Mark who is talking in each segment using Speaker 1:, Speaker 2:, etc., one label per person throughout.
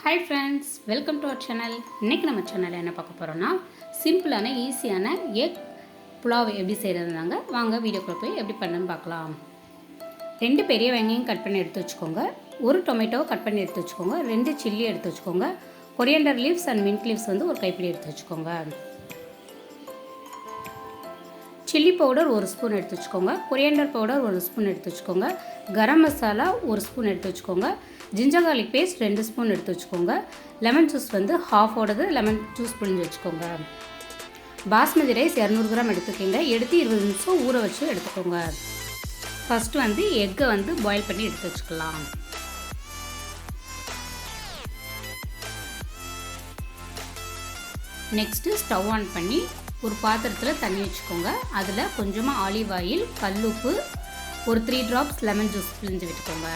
Speaker 1: Hi friends, welcome to our channel. இன்றைக்கி நம்ம சேனலில் என்ன பார்க்க போகிறோன்னா சிம்பிளான ஈஸியான எக் புலாவ் எப்படி செய்கிறதுனாங்க. வாங்க வீடியோக்குள்ளே போய் எப்படி பண்ணுன்னு பார்க்கலாம். 2 பெரிய வெங்காயம் கட் பண்ணி எடுத்து வச்சுக்கோங்க. 1 டொமேட்டோவை கட் பண்ணி எடுத்து வச்சுக்கோங்க. 2 சில்லி எடுத்து வச்சுக்கோங்க. Coriander leaves and mint leaves வந்து ஒரு கைப்பிடி எடுத்து வச்சுக்கோங்க. சில்லி பவுடர் 1 ஸ்பூன் எடுத்து வச்சுக்கோங்க. கொரியண்டர் பவுடர் 1 ஸ்பூன் எடுத்து வச்சுக்கோங்க. கரம் மசாலா 1 ஸ்பூன் எடுத்து வச்சுக்கோங்க. ஜிஞ்சர் கார்லிக் பேஸ்ட் 2 ஸ்பூன் எடுத்து வச்சுக்கோங்க. லெமன் ஜூஸ் வந்து ஹாஃபோடது லெமன் ஜூஸ் புழிஞ்சு வச்சுக்கோங்க. பாஸ்மதி ரைஸ் 200 கிராம் எடுத்துக்கோங்க. எடுத்து 20 நிமிஷம் ஊற வச்சு எடுத்துக்கோங்க. ஃபஸ்ட்டு வந்து எக்கை வந்து பாயில் பண்ணி எடுத்து வச்சுக்கலாம். நெக்ஸ்ட்டு ஸ்டவ் ஆன் பண்ணி ஒரு பாத்திரத்தில் தண்ணி வச்சுக்கோங்க. அதில் கொஞ்சமாக ஆலிவ் ஆயில், கல்லுப்பு, ஒரு 3 ட்ராப்ஸ் லெமன் ஜூஸ் பிழிஞ்சு விட்டுக்கோங்க.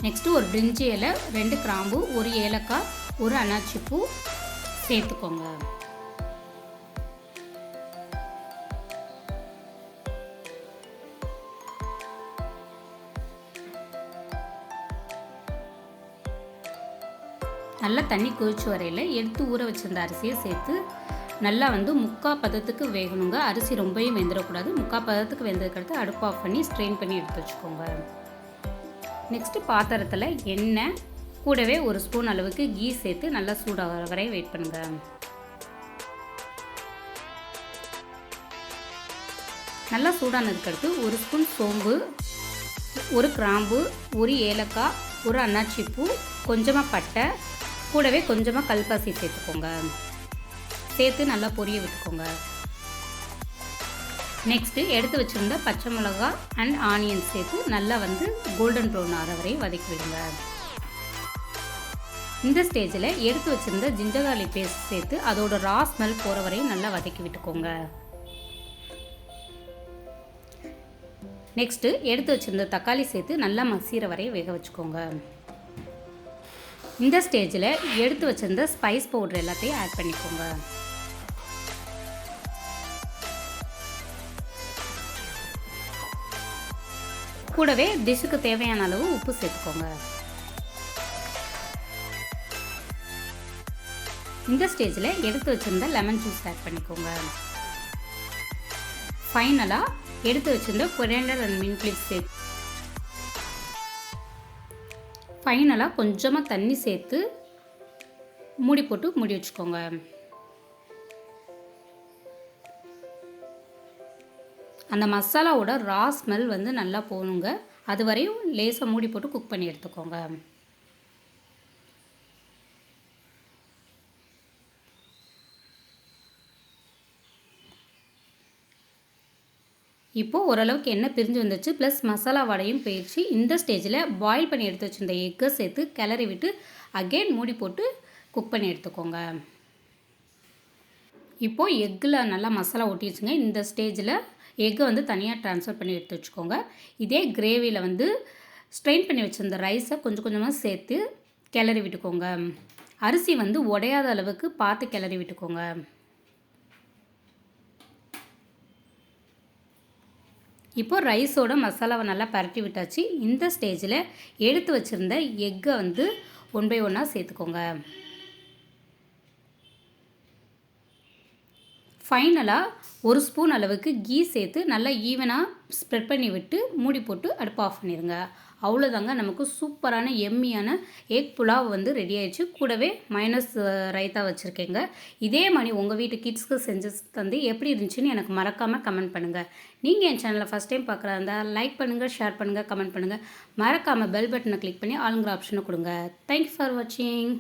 Speaker 1: நெக்ஸ்ட்டு ஒரு பிரிஞ்சி இலை, 2 கிராம்பு, 1 ஏலக்காய், 1 அன்னாச்சி பூ சேர்த்துக்கோங்க. நல்லா தண்ணி கொதிச்சு வரையில் எடுத்து ஊற வச்சிருந்த அரிசியை சேர்த்து நல்லா வந்து 3/4 பதத்துக்கு வேகணுங்க. அரிசி ரொம்பவும் வெந்துடக்கூடாது. 3/4 பதத்துக்கு வெந்ததுக்கடுத்து அடுப்பு ஆஃப் பண்ணி ஸ்ட்ரெயின் பண்ணி எடுத்து வச்சுக்கோங்க. நெக்ஸ்ட்டு பாத்திரத்தில் எண்ணெய் கூடவே 1 ஸ்பூன் அளவுக்கு கீ சேர்த்து நல்லா சூடாகிற வரை வெயிட் பண்ணுங்கள். நல்லா சூடானதுக்கடுத்து 1 ஸ்பூன் சோம்பு, 1 கிராம்பு, 1 ஏலக்காய், 1 அன்னாச்சி பூ, கொஞ்சமாக பட்டை, கூடவே கொஞ்சமாக கல்பாசி சேர்த்துக்கோங்க. சேர்த்து நல்லா பொரிய விட்டுக்கோங்க. நெக்ஸ்ட்டு எடுத்து வச்சுருந்த பச்சை மிளகா அண்ட் ஆனியன் சேர்த்து நல்லா வந்து கோல்டன் ப்ரௌன் ஆகிற வரை வதக்கி விடுங்க. இந்த ஸ்டேஜில் எடுத்து வச்சுருந்த ஜிஞ்சர் கார்லிக் பேஸ்ட் சேர்த்து அதோட ரா ஸ்மெல் போகிற வரையும் நல்லா வதக்கி விட்டுக்கோங்க. நெக்ஸ்ட்டு எடுத்து வச்சுருந்த தக்காளி சேர்த்து நல்லா மசிகிற வரை வேக வச்சுக்கோங்க. இந்த ஸ்டேஜில் எடுத்து வச்சுருந்த ஸ்பைஸ் பவுடர் எல்லாத்தையும் ஆட் பண்ணிக்கோங்க. கூடவே டிஷ்ஷுக்கு தேவையான அளவு உப்பு சேர்த்துக்கோங்க. இந்த ஸ்டேஜில் எடுத்து வச்சுருந்த லெமன் ஜூஸ் ஆட் பண்ணிக்கோங்க. ஃபைனலாக எடுத்து வச்சுருந்த கொரியண்டர் அண்ட் மின்ட் லீவ்ஸ் சேர்த்து ஃபைனலாக கொஞ்சமாக தண்ணி சேர்த்து மூடி போட்டு மூடி வச்சுக்கோங்க. அந்த மசாலாவோட ரா ஸ்மெல் வந்து நல்லா போகணுங்க. அது வரையும் லேசாக மூடி போட்டு குக் பண்ணி எடுத்துக்கோங்க. இப்போது ஓரளவுக்கு எண்ணெய் பிரிஞ்சு வந்துச்சு, ப்ளஸ் மசாலா வடையும் போயிடுச்சு. இந்த ஸ்டேஜில் பாயில் பண்ணி எடுத்து வச்சுருந்த எக்கை சேர்த்து கிளறி விட்டு அகெயின் மூடி போட்டு குக் பண்ணி எடுத்துக்கோங்க. இப்போது எக்கில் நல்லா மசாலா ஒட்டிடுச்சுங்க. இந்த ஸ்டேஜில் எக்கை வந்து தனியாக ட்ரான்ஸ்ஃபர் பண்ணி எடுத்து வச்சுக்கோங்க. இதே கிரேவியில் வந்து ஸ்ட்ரெயின் பண்ணி வச்சுருந்த ரைஸை கொஞ்சம் கொஞ்சமாக சேர்த்து கிளறி விட்டுக்கோங்க. அரிசி வந்து உடையாத அளவுக்கு பார்த்து கிளறி விட்டுக்கோங்க. இப்போது ரைஸோட மசாலாவை நல்லா பரட்டி விட்டாச்சு. இந்த ஸ்டேஜில் எடுத்து வச்சுருந்த எக்கை வந்து 1 by 1 சேர்த்துக்கோங்க. ஃபைனலாக 1 ஸ்பூன் அளவுக்கு கீ சேர்த்து நல்லா ஈவனாக ஸ்ப்ரெட் பண்ணி விட்டு மூடி போட்டு அடுப்பு ஆஃப் பண்ணிடுங்க. அவ்வளோதாங்க, நமக்கு சூப்பரான எம்மியான எக் புலாவ் வந்து ரெடி ஆயிடுச்சு. கூடவே மைனஸ் ரைத்தா வச்சுருக்கேங்க. இதே மாதிரி உங்கள் வீட்டு கிட்ஸ்க்கு செஞ்சு தந்து எப்படி இருந்துச்சுன்னு எனக்கு மறக்காமல் கமெண்ட் பண்ணுங்கள். நீங்கள் என் சேனலை ஃபஸ்ட் டைம் பார்க்குறா இருந்தால் லைக் பண்ணுங்கள், ஷேர் பண்ணுங்கள், கமெண்ட் பண்ணுங்கள். மறக்காமல் பெல் பட்டனை கிளிக் பண்ணி ஆளுங்கிற ஆப்ஷனை கொடுங்க. தேங்க்யூ ஃபார் வாட்சிங்.